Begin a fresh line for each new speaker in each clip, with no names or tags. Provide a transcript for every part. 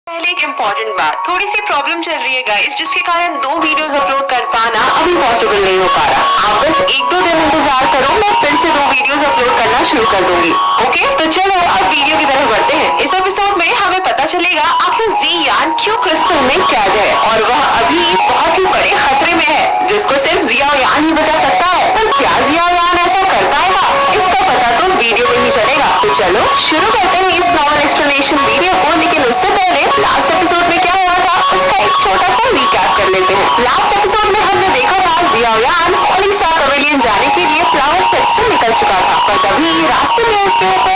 पहले एक इम्पोर्टेंट बात, थोड़ी सी प्रॉब्लम चल रही है गाइस, जिसके कारण 2 वीडियोस अपलोड कर पाना अभी पॉसिबल नहीं हो पा रहा। आप बस 1-2 दिन इंतजार करो, मैं फिर से 2 वीडियोस अपलोड करना शुरू कर दूंगी। ओके, तो चलो अब वीडियो की तरफ बढ़ते हैं। इस एपिसोड में हमें पता चलेगा आखिर ज़ियान क्यों क्रिस्टल में कैद है और वह अभी बहुत ही बड़े खतरे में है, जिसको सिर्फ ज़ियाओयान ही बचा सकता है। पर क्या ज़ियाओयान ऐसा कर पाएगा, इसका पता तो वीडियो में ही चलेगा। तो चलो शुरू करते हैं इस नॉर्मल एक्सप्लेनेशन वीडियो को, लेकिन उससे पहले लास्ट एपिसोड में क्या हुआ था उसका एक छोटा सा रिकैप कर लेते हैं। लास्ट एपिसोड में हमने देखा था ज़ियाओयान फॉलिंग स्टार पवेलियन जाने के लिए फ्लावर सेट से निकल चुका था, पर तभी रास्ते में उसके ऊपर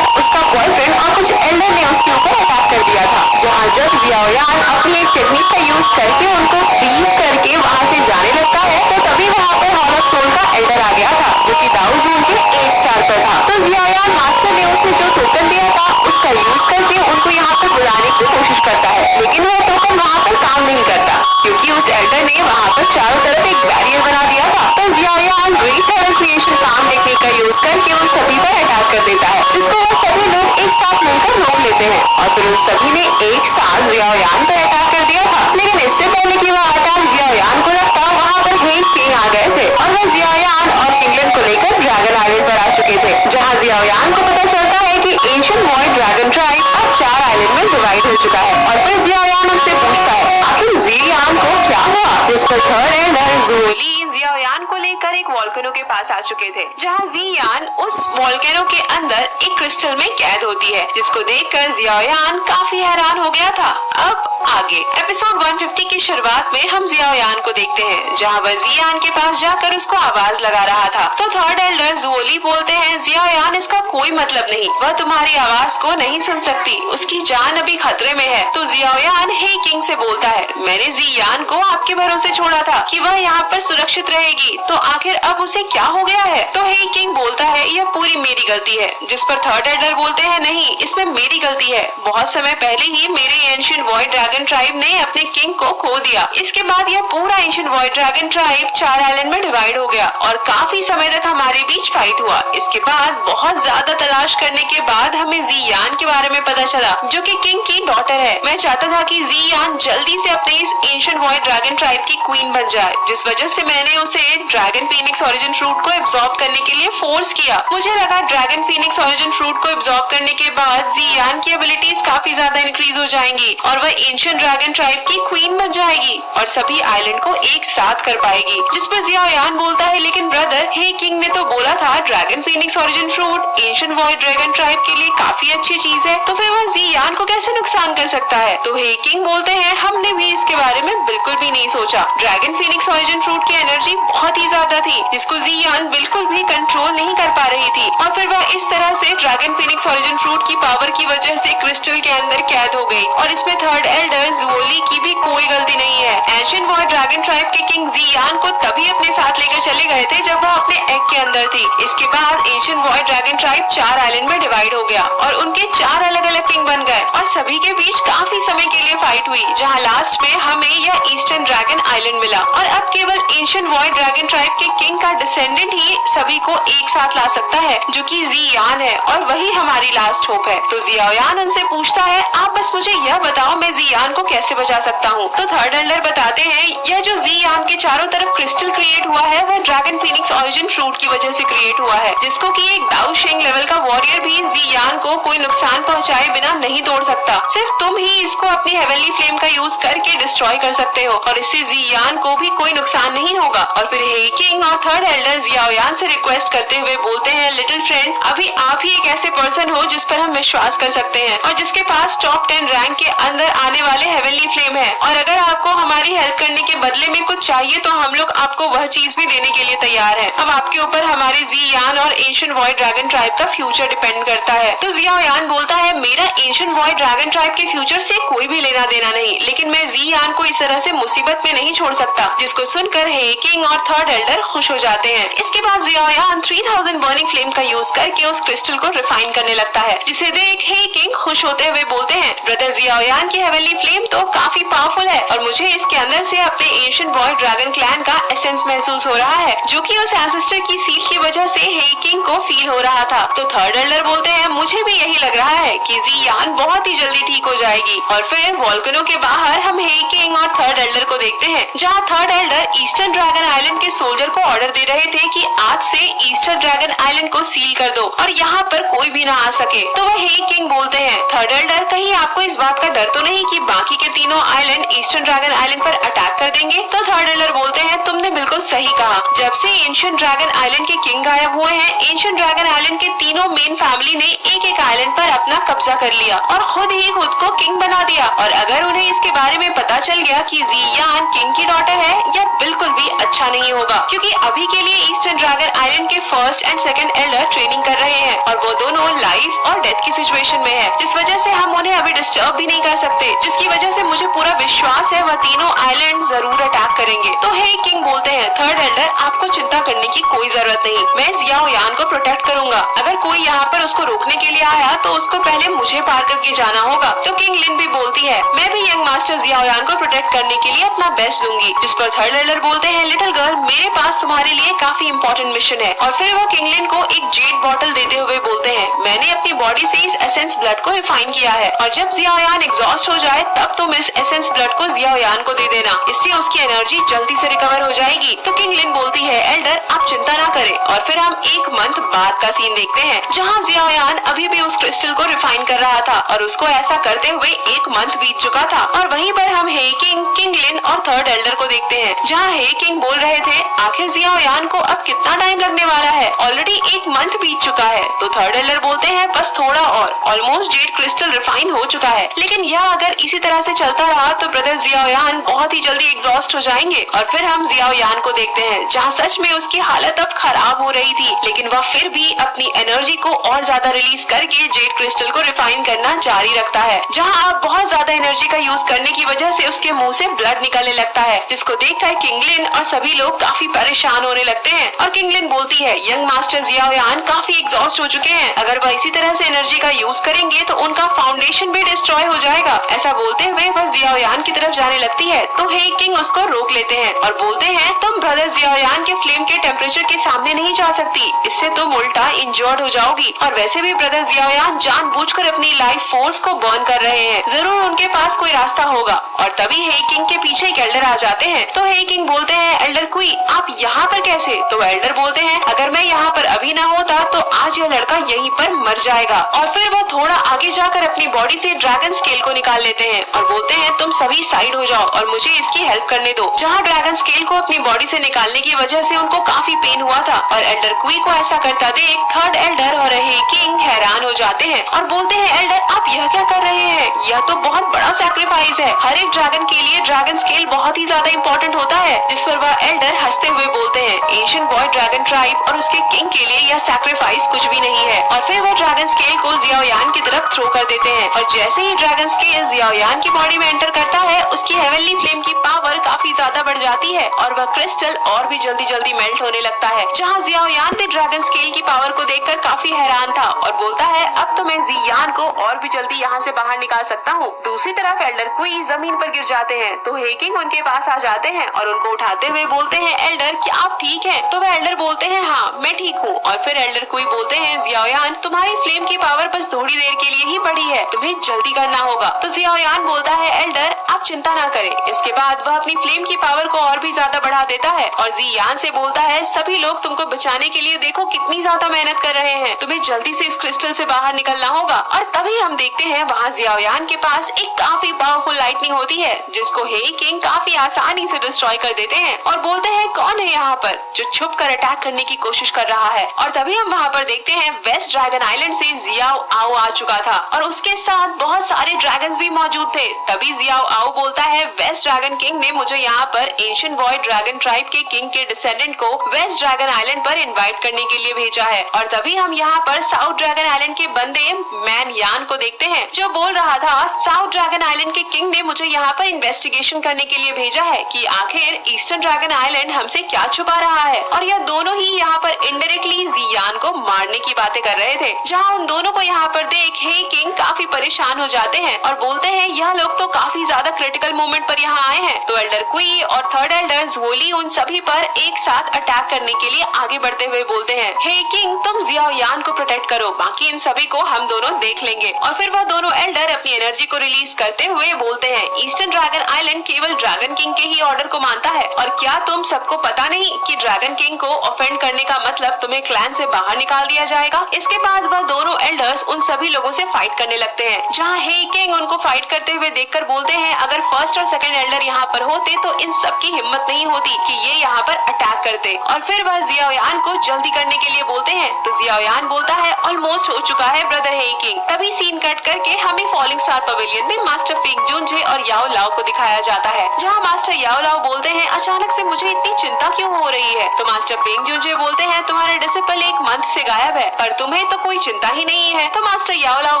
उसका बॉयफ्रेंड और कुछ एल्डर ने उसके ऊपर अटैक कर दिया था। जहाँ जब ज़ियाओयान अपनी एक टेक्निक का यूज करके उनको फ्रीज करके वहाँ से जाने लगता है, तो तभी वहाँ पर हॉल ऑफ सोल का एल्डर आ गया था, जो कि दाऊ जोन के 8 स्टार पर था। तो ज़ियाओयान मास्टर ने उसे जो टोकन दिया था उसका यूज करके उनको यहाँ पर बुलाने की कोशिश करता है, लेकिन वह टोकन वहाँ पर काम नहीं करता, क्योंकि उस एल्डर ने वहाँ पर चारों तरफ एक बैरियर बना दिया था। तो ज़ियाओयान ग्रेट हेवन क्रिएशन काम टेक्निक का यूज करके उन सभी पर अटैक कर देता है, जिसको वो सभी लोग एक साथ मिलकर रोक लेते हैं। और फिर उन सभी ने एक साथ ज़ियाओयान पर अटैक कर दिया था, लेकिन इससे पहले कि वह अटैक ज़ियाओयान को लगता, वहाँ पर हेग किंग आ गए थे और वह ज़ियाओयान और किंगलन को लेकर ड्रैगन आइलैंड पर आ चुके थे, जहाँ ज़ियाओयान को पता चलता है कि एंशिएंट वॉइड ड्रैगन ट्राइब अब 4 आइलैंड में डिवाइड हो चुका है। और फिर ज़ियाओयान उनसे पूछता है आखिर ज़ियान को क्या हुआ, जिस पर थर्ड एल्डर ज़ुओली ज़ियाओयान को लेकर एक वोल्केनो के पास आ चुके थे, जहाँ ज़ियान उस वोल्केनो के अंदर एक क्रिस्टल में कैद होती है, जिसको देखकर ज़ियाओयान काफी हैरान हो गया था। अब आगे एपिसोड 150 की शुरुआत में हम ज़ियाओयान को देखते हैं, जहाँ वह ज़ियान के पास जाकर उसको आवाज लगा रहा था। तो थर्ड एल्डर ज़ुओली बोलते हैं ज़ियाओयान इसका कोई मतलब नहीं, वह तुम्हारी आवाज को नहीं सुन सकती, उसकी जान अभी खतरे में है। तो ज़ियाओयान हे किंग से बोलता है मैंने ज़ियान को आपके भरोसे छोड़ा था कि वह यहाँ पर सुरक्षित रहेगी, तो आखिर अब उसे क्या हो गया है। तो हे किंग बोलता है यह पूरी मेरी गलती है, जिस पर थर्ड एल्डर बोलते हैं नहीं, इसमें मेरी गलती है, बहुत समय पहले ही मेरे एंशिएंट वॉइड ड्रैगन ट्राइब ने अपने किंग को खो दिया। इसके बाद यह पूरा ancient void dragon tribe 4 island में डिवाइड हो गया और काफी समय तक हमारे बीच फाइट हुआ। इसके बाद बहुत ज्यादा तलाश करने के बाद हमें ज़ियान के बारे में पता चला, जो कि किंग की डॉटर है। मैं चाहता था कि ज़ियान जल्दी से अपने इस एंशिएंट वॉइड ड्रैगन ट्राइब की क्वीन बन जाए, जिस वजह से मैंने उसे ड्रैगन फीनिक्स ओरिजिन फ्रूट को एब्जॉर्ब करने के लिए फोर्स किया। मुझे लगा ड्रैगन फीनिक्स ओरिजिन फ्रूट को एब्जॉर्ब करने के बाद ज़ियान की एबिलिटीज काफी ज्यादा इंक्रीज हो जाएंगी और वह एंशिएंट ड्रैगन ट्राइब की क्वीन बन जाएगी और सभी आइलैंड को एक साथ कर पाएगी। जिस पर ज़ियाओयान बोलता है लेकिन ब्रदर, हे किंग ने तो बोला था dragon Phoenix origin fruit ancient void dragon tribe के लिए काफी अच्छी चीज है, तो फिर वह ज़ियान को कैसे नुकसान कर सकता है। तो हे किंग बोलते हैं हमने भी इसके बारे में बिल्कुल भी नहीं सोचा। ड्रैगन फीनिक्स ओरिजिन फ्रूट की एनर्जी बहुत ही ज्यादा थी, जिसको ज़ियान बिल्कुल भी कंट्रोल नहीं कर पा रही थी और फिर वह इस तरह से ड्रैगन फीनिक्स ओरिजिन फ्रूट की पावर की वजह से क्रिस्टल के अंदर कैद हो गई। और इसमें थर्ड एल्डर ज़ुओली की भी कोई गलती नहीं है। एंशिएंट वॉइड ड्रैगन ट्राइब के किंग ज़ियान को तभी अपने साथ लेकर चले गए थे जब वह अपने एग के अंदर थी। इसके बाद ancient void dragon tribe 4 island में डिवाइड हो गया और उनके 4 अलग अलग किंग बन गए और सभी के बीच काफी समय के लिए फाइट हुई, जहाँ लास्ट में हमें यह ईस्टर्न ड्रैगन आइलैंड मिला और अब केवल एंशिएंट वॉइड ड्रैगन ट्राइब के किंग का डिसेंडेंट ही सभी को एक साथ ला सकता है, जो कि ज़ियान है और वही हमारी लास्ट होप है। तो ज़ियाओयान उनसे पूछता है आप बस मुझे यह बताओ मैं ज़ियान को कैसे बचा सकता हूँ। तो थर्ड एल्डर बताते हैं यह जो ज़ियान के चारों तरफ क्रिस्टल क्रिएट हुआ है वह ड्रैगन फीनिक्स ओरिजिन फ्रूट की वजह से क्रिएट हुआ है, जिसको कि एक दाऊ शेंग लेवल का वॉरियर भी ज़ियान को कोई नुकसान पहुँचाए बिना नहीं तोड़ सकता। सिर्फ तुम ही इसको अपनी हेवनली फ्लेम का यूज करके डिस्ट्रॉय कर सकते हो और इससे ज़ियान को भी कोई नुकसान नहीं होगा। और फिर हे किंग और थर्ड एल्डर ज़ियाओयान से रिक्वेस्ट करते हुए बोलते हैं लिटिल फ्रेंड, अभी आप ही एक ऐसे पर्सन हो जिस पर हम विश्वास कर सकते हैं और जिसके पास टॉप 10 रैंक के अंदर आने वाले हेवनली फ्लेम है, और अगर आपको हमारी हेल्प करने के बदले में कुछ चाहिए तो हम लोग आपको वह चीज भी देने के लिए तैयार हैं। अब आपके ऊपर हमारे ज़ियान और एंशिएंट वॉइड ड्रैगन ट्राइब का फ्यूचर डिपेंड करता है। तो ज़ियाओयान बोलता है मेरा एंशिएंट वॉइड ड्रैगन ट्राइब के फ्यूचर से कोई भी लेना देना या नहीं, लेकिन मैं जियान को इस तरह से मुसीबत में नहीं छोड़ सकता। जिसको सुनकर हे किंग और थर्ड एल्डर खुश हो जाते हैं। इसके बाद जियान 3000 बर्निंग फ्लेम का यूज करके उस क्रिस्टल को रिफाइन करने लगता है, जिसे देख हे किंग खुश होते हुए बोलते हैं, ब्रदर जियान की हेवनली फ्लेम तो काफी पावरफुल है और मुझे इसके अंदर से अपने एंशिएंट बॉय ड्रैगन क्लैन का एसेंस महसूस हो रहा है, जो कि उस एंसेस्टर की सील की वजह से हे किंग को फील हो रहा था। तो थर्ड एल्डर बोलते हैं, मुझे भी यही लग रहा है कि जियान बहुत ही जल्दी ठीक हो जाएगी। और फिर वोल्केनो के बाहर हम हे किंग और थर्ड एल्डर को देखते हैं, जहाँ third Elder eastern dragon island के सोल्जर को ऑर्डर दे रहे थे कि आज से ईस्टर्न ड्रैगन आइलैंड को सील कर दो और यहाँ पर कोई भी ना आ सके। तो वह हे किंग बोलते हैं, थर्ड एल्डर कहीं आपको इस बात का डर तो नहीं कि बाकी के तीनों आइलैंड ईस्टर्न ड्रैगन आइलैंड पर अटैक कर देंगे? तो थर्ड एल्डर बोलते हैं, तुमने बिल्कुल सही कहा। जब से एंशिएंट ड्रैगन आइलैंड के किंग गायब हुए हैं, एंशिएंट ड्रैगन आइलैंड के तीनों मेन फैमिली ने एक एक आइलैंड पर अपना कब्जा कर लिया और खुद ही खुद को किंग बना दिया। और अगर उन्हें इसके बारे में पता चल गया कि जियान किंग की डॉटर है, यह बिल्कुल भी अच्छा नहीं होगा, क्योंकि अभी के लिए ईस्टर्न ड्रैगन आइलैंड के first and second Elder training कर रहे हैं और वो दोनों लाइफ और डेथ की सिचुएशन में है, जिस वजह से हम उन्हें अभी डिस्टर्ब भी नहीं कर सकते, जिसकी वजह से मुझे पूरा विश्वास है वह तीनों आइलैंड जरूर अटैक करेंगे। तो हे किंग बोलते हैं, थर्ड एल्डर आपको चिंता करने की कोई जरूरत नहीं, मैं जियाओयान को प्रोटेक्ट करूंगा। अगर कोई यहाँ पर उसको रोकने के लिए आया तो उसको पहले मुझे पार करके जाना होगा। तो किंग लिन भी बोलती है, मैं भी यंग मास्टर जियाओयान को प्रोटेक्ट करने के लिए अपना बेस्ट दूंगी। जिस पर थर्ड एल्डर बोलते हैं, लिटिल गर्ल मेरे पास तुम्हारे लिए काफी इंपॉर्टेंट मिशन है। और फिर वो किंग लिन को एक जेड बॉटल देते हुए बोलते हैं, मैंने अपनी बॉडी से इस एसेंस ब्लड को रिफाइन किया है और जब जियाओयान एग्जॉस्ट हो जाए तब तुम इस एसेंस ब्लड को जियाओयान को दे देना, इससे उसकी एनर्जी जल्दी से रिकवर हो जाएगी। तो किंग लिन बोलती है, एल्डर आप चिंता ना करें। और फिर हम एक मंथ बाद का सीन देखते हैं, जहाँ जियाओयान अभी भी उस क्रिस्टल को रिफाइन कर रहा था और उसको ऐसा करते हुए एक मंथ बीत चुका था। और वहीं पर हम हे किंग, किंग लिन और थर्ड एल्डर को देखते हैं, जहाँ हे किंग बोल रहे थे, आखिर जियाओयान को अब कितना टाइम लगने वाला है, ऑलरेडी एक मंथ बीत चुका है। तो थर्ड एल्डर बोलते हैं, बस थोड़ा और, ऑलमोस्ट जेड क्रिस्टल रिफाइन हो चुका है, लेकिन यह अगर इसी तरह से चलता रहा तो ब्रदर जियाओयान बहुत ही जल्दी एग्जॉस्ट हो जाएंगे। और फिर हम जियाओयान को देखते हैं, जहाँ सच में उसकी हालत अब खराब हो रही थी, लेकिन वह फिर भी अपनी एनर्जी को और ज्यादा रिलीज करके जेड क्रिस्टल को रिफाइन करना जारी रखता है, जहाँ अब बहुत ज्यादा एनर्जी का यूज करने की वजह से उसके मुंह से ब्लड निकलने लगता है, जिसको देखकर किंगलिन और सभी लोग काफी परेशान होने लगते हैं। और किंगलिन बोलती है, यंग मास्टर जियाओयान काफी एग्जॉस्ट हो चुके हैं, अगर वह इसी तरह से एनर्जी का यूज करेंगे तो उनका फाउंडेशन भी डिस्ट्रॉय हो जाएगा। ऐसा बोलते हुए वह जियाओयान की तरफ जाने लगती है, तो हे किंग उसको रोक लेते हैं और बोलते हैं, तुम ब्रदर जियाओयान के फ्लेम के टेम्परेचर के सामने नहीं जा सकती, इससे तुम उल्टा इंजर्ड हो जाओगी। और वैसे भी ब्रदर जियाओयान जानबूझकर अपनी लाइफ फोर्स को बर्न कर रहे हैं, जरूर उनके पास कोई रास्ता होगा। और तभी हे किंग के पीछे एक एल्डर आ जाते हैं। तो हे किंग बोलते हैं, एल्डर क्वी आप यहाँ पर कैसे? तो एल्डर बोलते हैं, अगर मैं यहाँ पर अभी ना होता तो आज यह लड़का यहीं पर मर जाएगा। और फिर वो थोड़ा आगे जाकर अपनी बॉडी से ड्रैगन स्केल को निकाल लेते हैं और बोलते हैं, तुम सभी साइड हो जाओ और मुझे इसकी हेल्प करने दो। जहाँ ड्रैगन स्केल को अपनी बॉडी से निकालने की वजह से उनको काफी पेन हुआ था। और एल्डर क्वी को ऐसा करता देख थर्ड एल्डर और हे किंग हैरान हो जाते हैं और बोलते हैं, एल्डर आप यह क्या कर रहे हैं? यह तो बहुत बड़ा सैक्रिफाइस है, हर एक ड्रैगन के लिए ड्रैगन स्केल बहुत ही ज्यादा इम्पोर्टेंट होता है। जिस पर वह एल्डर हंसते हुए बोलते हैं, एंशिएंट बॉय ड्रैगन ट्राइब और उसके किंग के लिए यह सैक्रिफाइस कुछ भी नहीं है। और फिर वह ड्रैगन स्केल को जियाओयान की तरफ थ्रो कर देते हैं और जैसे ही ड्रैगन स्केल जियाओयान की बॉडी में एंटर करता है, उसकी हेवनली फ्लेम की पावर काफी ज्यादा बढ़ जाती है और वह क्रिस्टल और भी जल्दी जल्दी मेल्ट होने लगता है। जहाँ जियाओयान भी ड्रैगन स्केल की पावर को देखकर काफी हैरान था और बोलता है, अब तो मैं जियान को और भी जल्दी यहाँ से बाहर निकाल सकता हूँ। दूसरी तरफ एल्डर क्वी जमीन पर गिर जाते हैं, तो हे किंग उनके पास आ जाते हैं और उनको उठाते हुए बोलते हैं, एल्डर क्या आप ठीक हैं? तो वह एल्डर बोलते हैं, हाँ मैं ठीक हूँ। और फिर एल्डर क्वी बोलते हैं, जियाओयान तुम्हारी फ्लेम की पावर बस थोड़ी देर के लिए ही बढ़ी है, तुम्हें जल्दी करना होगा। तो जियाओयान बोलता है, एल्डर आप चिंता ना करें। इसके बाद वह अपनी फ्लेम की पावर को और भी ज्यादा बढ़ा देता है और जियान से बोलता है, सभी लोग तुमको बचाने के लिए देखो कितनी ज्यादा मेहनत कर रहे हैं, तुम्हें जल्दी से इस क्रिस्टल से बाहर निकलना होगा। और तभी हम देखते हैं वहाँ जियाओयान के पास एक काफी पावरफुल लाइटनिंग होती है, जिसको हे किंग काफी आसानी से डिस्ट्रॉय कर देते हैं और बोलते हैं, कौन है यहाँ पर जो छुप कर अटैक करने की कोशिश कर रहा है। और तभी हम वहाँ पर देखते हैं वेस्ट ड्रैगन आइलैंड से जियाओ आओ आ चुका था और उसके साथ बहुत सारे ड्रैगन्स भी मौजूद थे। तभी जियाओ आओ बोलता है, वेस्ट ड्रैगन किंग ने मुझे यहाँ पर एंशिएंट बॉय ड्रैगन ट्राइब के किंग के डिसेंडेंट को वेस्ट ड्रैगन आइलैंड पर इनवाइट करने के लिए भेजा है। और तभी हम यहाँ पर साउथ ड्रैगन आइलैंड के बंदे मैन यान को देखते हैं, जो बोल रहा था, साउथ ड्रैगन आइलैंड के किंग ने मुझे यहाँ पर इन्वेस्टिगेशन करने के लिए भेजा है कि आखिर ईस्टर्न ड्रैगन आइलैंड हमसे क्या छुपा रहा है। और यह दोनों ही यहाँ पर इनडायरेक्टली जियान को मारने की बातें कर रहे थे, जहाँ उन दोनों को यहाँ पर देख हे किंग काफी परेशान हो जाते हैं और बोलते हैं यह लोग तो काफी ज्यादा क्रिटिकल मोमेंट पर यहाँ आए हैं। तो एल्डर क्वी और थर्ड एल्डर झोली उन सभी पर एक साथ अटैक करने के लिए आगे बढ़ते हुए बोलते हैं हे किंग तुम जियाओयान को प्रोटेक्ट करो, बाकी इन सभी को हम दोनों देख लेंगे। और फिर वह दोनों एल्डर अपनी एनर्जी को रिलीज करते हुए बोलते हैं ईस्टर्न ड्रैगन आइलैंड केवल ड्रैगन किंग के ही ऑर्डर को मानता है, और क्या तुम सबको पता नहीं कि ड्रैगन किंग को ऑफेंड करने का मतलब तुम्हें क्लैन से बाहर निकाल दिया जाएगा। इसके बाद वह दोनों एल्डर्स उन सभी लोगों से फाइट करने लगते हैं, जहाँ हे किंग उनको फाइट करते हुए देखकर बोलते हैं अगर फर्स्ट और सेकंड एल्डर यहाँ पर होते तो इन सब की हिम्मत नहीं होती कि ये यहाँ पर अटैक करते। और फिर वह जियाओयान को जल्दी करने के लिए बोलते हैं, तो जियाओयान बोलता है ऑलमोस्ट हो चुका है ब्रदर हे किंग। तभी सीन कट करके हमें फॉलिंग स्टार पवेलियन में मास्टर फिंग जुनजे और याओ लाओ को दिखाया जाता है, जहाँ मास्टर याओ लाओ बोलते हैं अचानक से मुझे इतनी चिंता क्यों हो रही है। तो मास्टर फिंग जुनजे बोलते हैं तुम्हारे डिसिपल एक मंथ से गायब है, पर तुम्हें तो कोई चिंता ही नहीं है। तो मास्टर याओ लाओ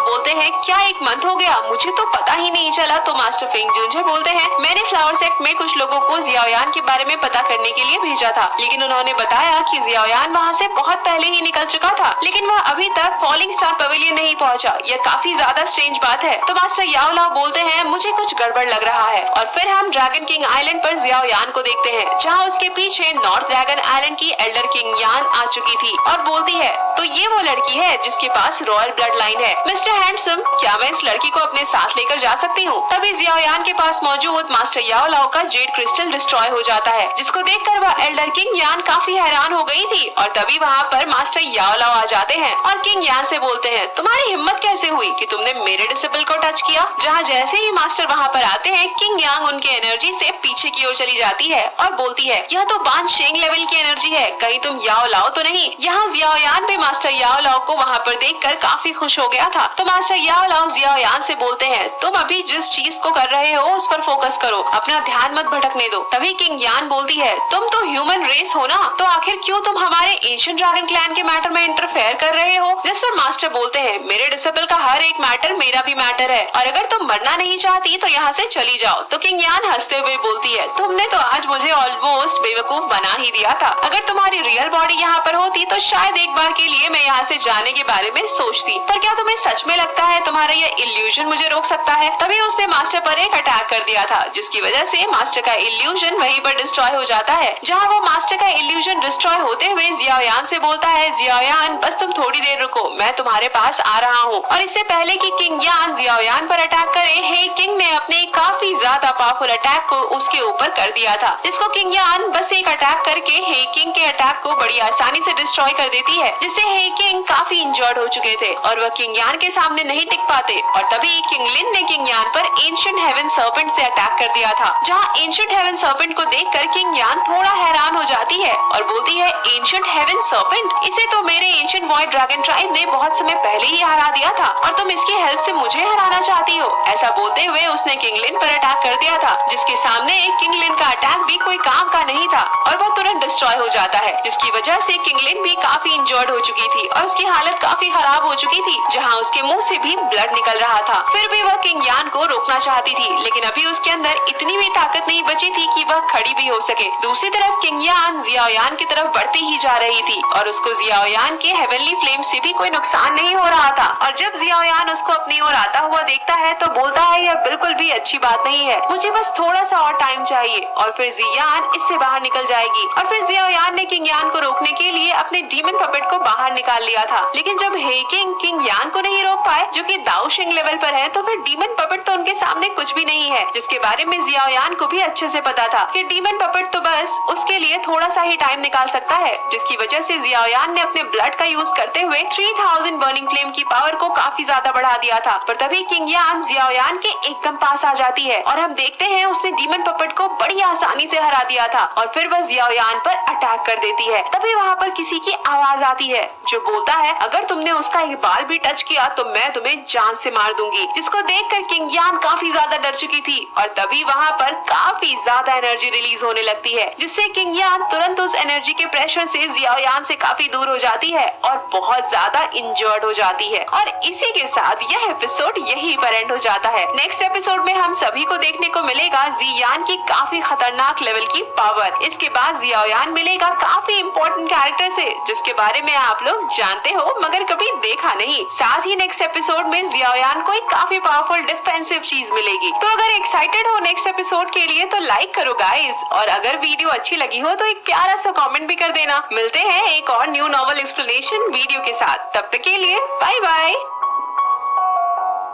बोलते हैं क्या एक मंथ हो गया, मुझे तो पता ही नहीं चला। तो मास्टर फिंग जुनजे बोलते हैं मैंने फ्लावर सेक्ट में कुछ लोगों को जियाओयान के बारे में पता करने के लिए भेजा था, लेकिन उन्होंने बताया कि जियाओयान वहाँ से बहुत पहले ही निकल चुका था, लेकिन वह अभी तक फॉलिंग स्टार पवेलियन नहीं पहुँचा। यह काफी ज्यादा स्ट्रेंज बात है। तो मास्टर याओ लाओ बोलते हैं मुझे कुछ गड़बड़ लग रहा है। और फिर हम ड्रैगन किंग आइलैंड पर जियाओयान को देखते हैं, जहाँ उसके पीछे नॉर्थ ड्रैगन आइलैंड की एल्डर किंग यान आ चुकी थी और बोलती है तो ये वो लड़की है जिसके पास रॉयल ब्लड लाइन है। मिस्टर हैंडसम क्या मैं इस लड़की को अपने साथ लेकर जा सकती हूँ। तभी जियाओयान के पास मौजूद मास्टर याओ लाओ का जेड क्रिस्टल डिस्ट्रॉय हो जाता है, जिसको देखकर वह एल्डर किंग यान काफी हैरान हो गई थी। और तभी वहाँ पर मास्टर याओ लाओ आ जाते हैं और किंग यान से बोलते हैं तुम्हारी हिम्मत कैसे हुई कि तुमने मेरे डिसिपल को टच किया। जहाँ जैसे ही मास्टर वहाँ पर आते हैं किंग यांग उनके एनर्जी से पीछे की ओर चली जाती है और बोलती है यह तो बान शेंग लेवल की एनर्जी है, कहीं तुम याओ लाओ तो नहीं। यहाँ जियाओयान भी मास्टर याओ लाओ को वहाँ पर देखकर काफी खुश हो गया था। तो मास्टर याओ लाओ जियाओयान से बोलते हैं तुम अभी जिस चीज को कर रहे हो उस पर फोकस करो, अपना ध्यान मत भटकने दो। तभी किंग यान बोलती है तुम तो ह्यूमन रेस हो ना, तो आखिर क्यों तुम हमारे एशियन ड्रैगन क्लैन के मैटर में इंटरफेयर कर रहे हो। जिस पर मास्टर बोलते हैं मेरे डिसिपल का हर एक मैटर मेरा भी मैटर है, और अगर तुम मरना नहीं चाहती तो यहाँ से चली जाओ। तो किंग यान हंसते हुए बोलती है तुमने तो आज मुझे ऑलमोस्ट बेवकूफ बना ही दिया था। अगर तुम्हारी रियल बॉडी यहाँ पर होती तो शायद एक बार के लिए मैं यहाँ से जाने के बारे में सोचती, पर क्या तुम्हें सच में लगता है तुम्हारा यह इल्यूजन मुझे रोक सकता है। तभी उसने मास्टर पर एक अटैक कर दिया था, जिसकी वजह से मास्टर का इल्यूजन वहीं पर डिस्ट्रॉय हो जाता है। जहाँ वो मास्टर का इल्यूजन डिस्ट्रॉय होते हुए जियाओयान से बोलता है जियाओयान बस तुम थोड़ी देर रुको, मैं तुम्हारे पास आ रहा हूँ। और इससे पहले कि किंग यान जियाओयान पर अटैक करे हे किंग ने अपने काफी ज्यादा पावरफुल अटैक को उसके ऊपर कर दिया था, जिसको किंग यान बस एक अटैक करके हे किंग के अटैक को बड़ी आसानी से डिस्ट्रॉय कर देती है, जिससे हे किंग काफी इंजर्ड हो चुके थे और वह किंग यान के सामने नहीं टिक पाते। और तभी किंग लिन ने किंग यान पर एंशिएंट हेवन सर्पेंट से अटैक कर दिया था, जहाँ एंशिएंट हेवन सर्पेंट को देखकर किंग यान थोड़ा हैरान हो जाती है और बोलती है एंशिएंट हेवन सर्पेंट, इसे तो मेरे एंशिएंट वॉइड ड्रैगन ट्राइब ने बहुत समय पहले ही हरा दिया था और तुम इसकी हेल्प से मुझे हराना चाहती हो। ऐसा बोलते हुए उसने किंग लिन पर अटैक कर दिया था, जिसके सामने किंग लिन का अटैक भी कोई काम का नहीं था और वह तुरंत डिस्ट्रॉय हो जाता है, जिसकी वजह से किंग लिन भी काफी इंजर्ड हो चुकी थी और उसकी हालत काफी खराब हो चुकी थी, जहाँ उसके मुंह से भी ब्लड निकल रहा था। फिर भी वह किंग यान को रोकना चाहती थी, लेकिन अभी उसके अंदर इतनी भी ताकत नहीं बची थी कि वह खड़ी भी हो सके। दूसरी तरफ किंग यान जियाओयान की तरफ बढ़ती ही जा रही थी और उसको जियाओयान के हेवनली फ्लेम से भी कोई नुकसान नहीं हो रहा था। और जब जियाओयान उसको अपनी ओर आता हुआ देखता है तो बोलता है यह बिल्कुल भी अच्छी बात नहीं है, मुझे बस थोड़ा सा और टाइम चाहिए और फिर जियान इससे बाहर निकल जाएगी। और फिर जियाओयान ने किंग यान को रोकने के लिए अपने डीमन पपेट को बाहर निकाल लिया था, लेकिन जब हे किंग यान को नहीं रोक पाए जो कि दाओ शिंग लेवल पर है, तो फिर डीमन पपेट तो उनके सामने कुछ भी नहीं है, जिसके बारे में जियाओयान को भी अच्छे से पता था कि डीमन पपेट तो बस उसके लिए थोड़ा सा ही टाइम निकाल सकता है, जिसकी वजह से जियाओयान ने अपने ब्लड का यूज करते हुए 3000 बर्निंग फ्लेम की पावर को काफी ज्यादा बढ़ा दिया था। पर तभी किंग यान जियाओयान के एकदम पास आ जाती है और हम देखते हैं उसने डीमन पपेट को बड़ी आसानी से हरा दिया था और फिर वह जियाओ यान पर अटैक कर देती है। तभी वहाँ पर किसी की आवाज आती है जो बोलता है अगर तुमने उसका एक बाल भी टच किया तो मैं तुम्हें जान से मार दूंगी, जिसको देखकर किंग यान काफी ज्यादा डर चुकी थी और तभी वहाँ पर काफी ज्यादा एनर्जी रिलीज होने लगती है, जिससे किंग यान तुरंत उस एनर्जी के प्रेशर से जियाओ यान से काफी दूर हो जाती है और बहुत ज्यादा इंजर्ड हो जाती है। और इसी के साथ यह एपिसोड यहीं पर एंड हो जाता है। नेक्स्ट एपिसोड में हम सभी को देखने को मिलेगा जी यान की काफी खतरनाक लेवल की पावर। इसके बाद जियाओ यान मिलेगा काफी इम्पोर्टेंट कैरेक्टर से जिसके बारे में आप लोग जानते हो मगर कभी देखा नहीं। साथ ही नेक्स्ट एपिसोड में जियाओ यान को एक काफी पावरफुल डिफेंसिव चीज मिलेगी। तो अगर एक्साइटेड हो नेक्स्ट एपिसोड के लिए तो लाइक करो गाइस, और अगर वीडियो अच्छी लगी हो तो एक प्यारा सा कमेंट भी कर देना। मिलते हैं एक और न्यू नॉवल एक्सप्लेनेशन वीडियो के साथ, तब तक के लिए बाय बाय।